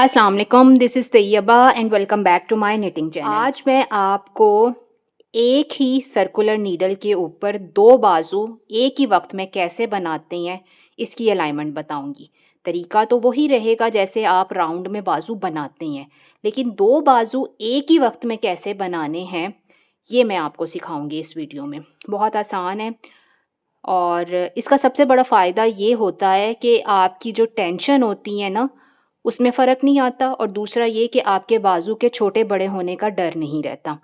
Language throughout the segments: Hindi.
अस्सलाम वालेकुम, this is Tayyaba and welcome back to my knitting channel. आज मैं आपको एक ही सर्कुलर नीडल के ऊपर 2 बाजू एक ही वक्त में कैसे बनाते हैं, इसकी अलाइनमेंट बताऊंगी। तरीका तो वही रहेगा जैसे आप राउंड में बाजू बनाते हैं, लेकिन 2 बाजू एक ही वक्त में कैसे बनाने हैं, ये मैं आपको सिखाऊंगी इस वीडियो में। बहुत आसान है और इसका सबसे बड़ा फ़ायदा ये होता है कि आपकी जो टेंशन होती है ना, उसमें फ़र्क नहीं आता और दूसरा ये कि आपके बाजू के छोटे बड़े होने का डर नहीं रहता।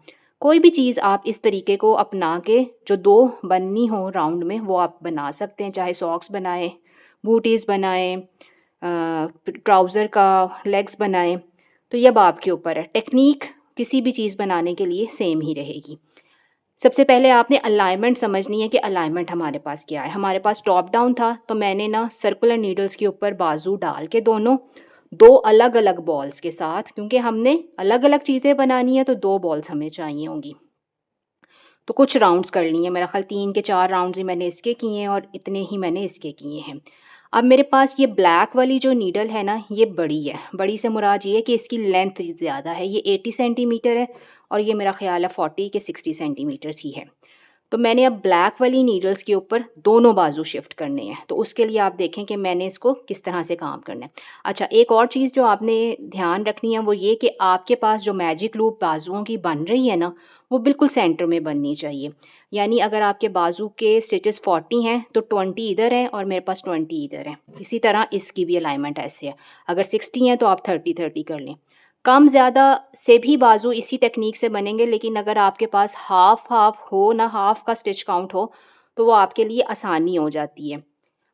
कोई भी चीज़ आप इस तरीके को अपना के जो 2 बननी हो राउंड में वो आप बना सकते हैं, चाहे सॉक्स बनाएँ, बूटीज़ बनाएँ, ट्राउज़र का लेग्स बनाएँ, तो ये अब आपके ऊपर है। टेक्नीक किसी भी चीज़ बनाने के लिए सेम ही रहेगी। सबसे पहले आपने अलाइनमेंट समझनी है कि अलाइनमेंट हमारे पास क्या है। हमारे पास टॉप डाउन था, तो मैंने ना सर्कुलर नीडल्स के ऊपर बाजू डाल के दोनों 2 अलग-अलग बॉल्स के साथ, क्योंकि हमने अलग-अलग चीज़ें बनानी है तो 2 बॉल्स हमें चाहिए होंगी। तो कुछ राउंड्स कर लिए, मेरा ख़्याल 3 के 4 राउंड्स ही मैंने इसके किए हैं और इतने ही मैंने इसके किए हैं। अब मेरे पास ये ब्लैक वाली जो नीडल है ना, ये बड़ी है। बड़ी से मुराद ये है कि इसकी लेंथ ज़्यादा है, ये 80 सेंटीमीटर है और ये मेरा ख़्याल है 40 के 60 सेंटीमीटर्स ही है। तो मैंने अब ब्लैक वाली नीडल्स के ऊपर दोनों बाजू शिफ्ट करने हैं, तो उसके लिए आप देखें कि मैंने इसको किस तरह से काम करना है। अच्छा, एक और चीज़ जो आपने ध्यान रखनी है वो ये कि आपके पास जो मैजिक लूप बाजुओं की बन रही है ना, वो बिल्कुल सेंटर में बननी चाहिए। यानी अगर आपके बाजू के स्टिचेस 40 हैं तो 20 इधर हैं और मेरे पास 20 इधर हैं। इसी तरह इसकी भी अलाइनमेंट ऐसे है। अगर 60 हैं तो आप 30-30 कर लें। कम ज़्यादा से भी बाजू इसी टेक्नीक से बनेंगे, लेकिन अगर आपके पास हाफ़ हाफ़ हो ना, हाफ़ का स्टिच काउंट हो, तो वो आपके लिए आसानी हो जाती है।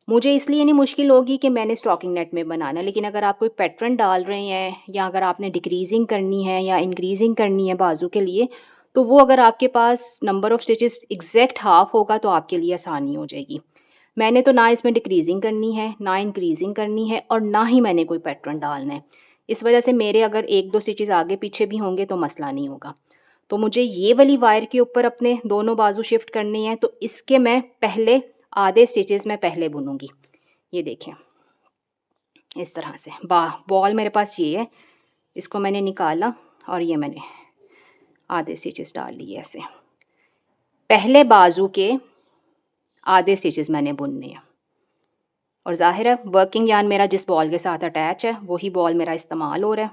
मुझे इसलिए नहीं मुश्किल होगी कि मैंने स्टॉकिंग नेट में बनाना है, लेकिन अगर आप कोई पैटर्न डाल रहे हैं या अगर आपने डिक्रीजिंग करनी है या इंक्रीजिंग करनी है बाजू के लिए, तो वो अगर आपके पास number of stitches exact half होगा तो आपके लिए आसानी हो जाएगी। मैंने तो ना इसमें डिक्रीजिंग करनी है, ना इंक्रीजिंग करनी है और ना ही मैंने कोई पैटर्न डालना है। इस वजह से मेरे अगर 1-2 स्टिचेस आगे पीछे भी होंगे तो मसला नहीं होगा। तो मुझे ये वाली वायर के ऊपर अपने दोनों बाजू शिफ्ट करनी है, तो इसके मैं पहले आधे स्टिचेस मैं पहले बुनूँगी। ये देखें, इस तरह से बॉल मेरे पास ये है, इसको मैंने निकाला और ये मैंने आधे स्टिचेस डाल लिए ऐसे। पहले बाजू के आधे स्टिचेस मैंने बुनने हैं और ज़ाहिर है वर्किंग यार्न मेरा जिस बॉल के साथ अटैच है वही बॉल मेरा इस्तेमाल हो रहा है।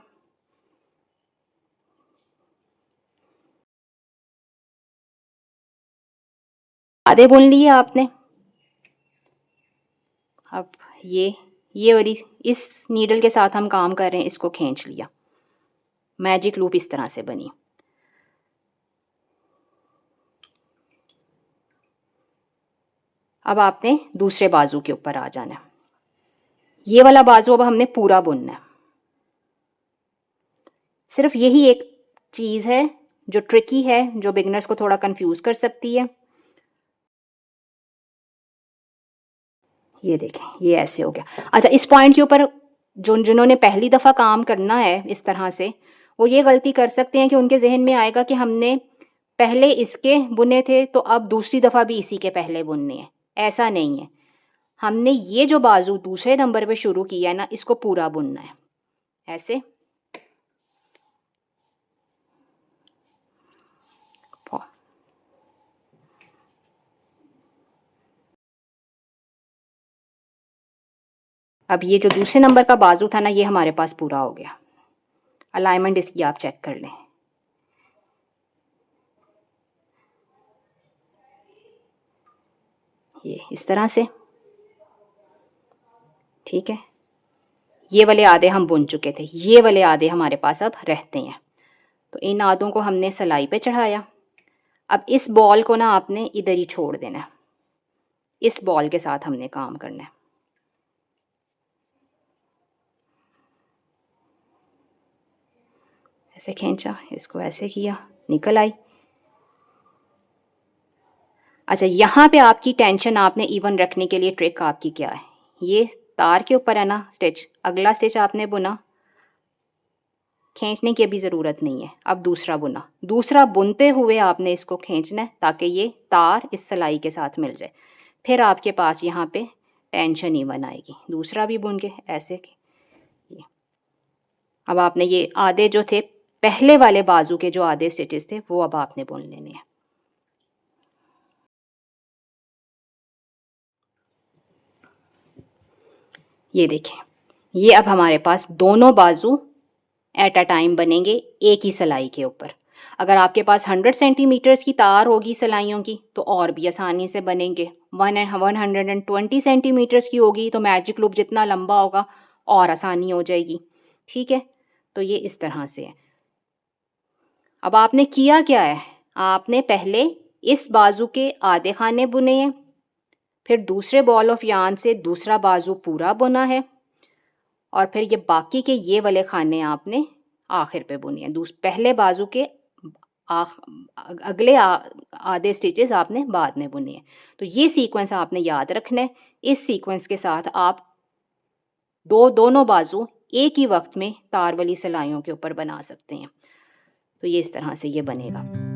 आधे बुन लिए आपने। अब ये वाली इस नीडल के साथ हम काम कर रहे हैं, इसको खींच लिया। मैजिक लूप इस तरह से बनी। अब आपने दूसरे बाजू के ऊपर आ जाना है। ये वाला बाजू अब हमने पूरा बुनना है। सिर्फ यही एक चीज़ है जो ट्रिकी है, जो बिगनर्स को थोड़ा कंफ्यूज कर सकती है। ये देखें, ये ऐसे हो गया। अच्छा, इस पॉइंट के ऊपर जिन्होंने पहली दफ़ा काम करना है इस तरह से, वो ये गलती कर सकते हैं कि उनके जहन में आएगा कि हमने पहले इसके बुने थे तो अब दूसरी दफ़ा भी इसी के पहले बुनने हैं। ऐसा नहीं है। हमने ये जो बाजू दूसरे नंबर पे शुरू किया है ना, इसको पूरा बुनना है ऐसे। अब ये जो दूसरे नंबर का बाजू था ना, ये हमारे पास पूरा हो गया। अलाइनमेंट इसकी आप चेक कर लें। ये इस तरह से, ठीक है। ये वाले आधे हम बुन चुके थे, ये वाले आधे हमारे पास अब रहते हैं। तो इन आधों को हमने सिलाई पे चढ़ाया। अब इस बॉल को ना आपने इधर ही छोड़ देना है। इस बॉल के साथ हमने काम करना है। ऐसे खींचा, इसको ऐसे किया, निकल आई। अच्छा, यहाँ पे आपकी टेंशन आपने इवन रखने के लिए ट्रिक आपकी क्या है, ये तार के ऊपर है ना स्टिच, अगला स्टिच आपने बुना, खींचने की अभी ज़रूरत नहीं है। अब दूसरा बुना, दूसरा बुनते हुए आपने इसको खींचना है ताकि ये तार इस सिलाई के साथ मिल जाए। फिर आपके पास यहाँ पे टेंशन इवन आएगी। दूसरा भी बुन के ऐसे ये अब आपने ये आधे जो थे पहले वाले बाजू के जो आधे स्टिचेस थे वो अब आपने बुन लेने हैं। ये देखें, ये अब हमारे पास दोनों बाजू एट अ टाइम बनेंगे एक ही सिलाई के ऊपर। अगर आपके पास 100 सेंटीमीटर्स की तार होगी सिलाइयों की तो और भी आसानी से बनेंगे। 120 सेंटीमीटर्स की होगी तो मैजिक लूप जितना लंबा होगा और आसानी हो जाएगी। ठीक है, तो ये इस तरह से है। अब आपने किया क्या है, आपने पहले इस बाजू के आधे खाने बुने हैं, फिर दूसरे बॉल ऑफ यार्न से दूसरा बाजू पूरा बुना है और फिर ये बाकी के ये वाले खाने आपने आखिर पे बुने हैं। पहले बाजू के अगले आधे स्टिचेस आपने बाद में बुने हैं। तो ये सीक्वेंस आपने याद रखना है। इस सीक्वेंस के साथ आप दोनों बाजू एक ही वक्त में तार वाली सिलाइयों के ऊपर बना सकते हैं। तो ये इस तरह से ये बनेगा।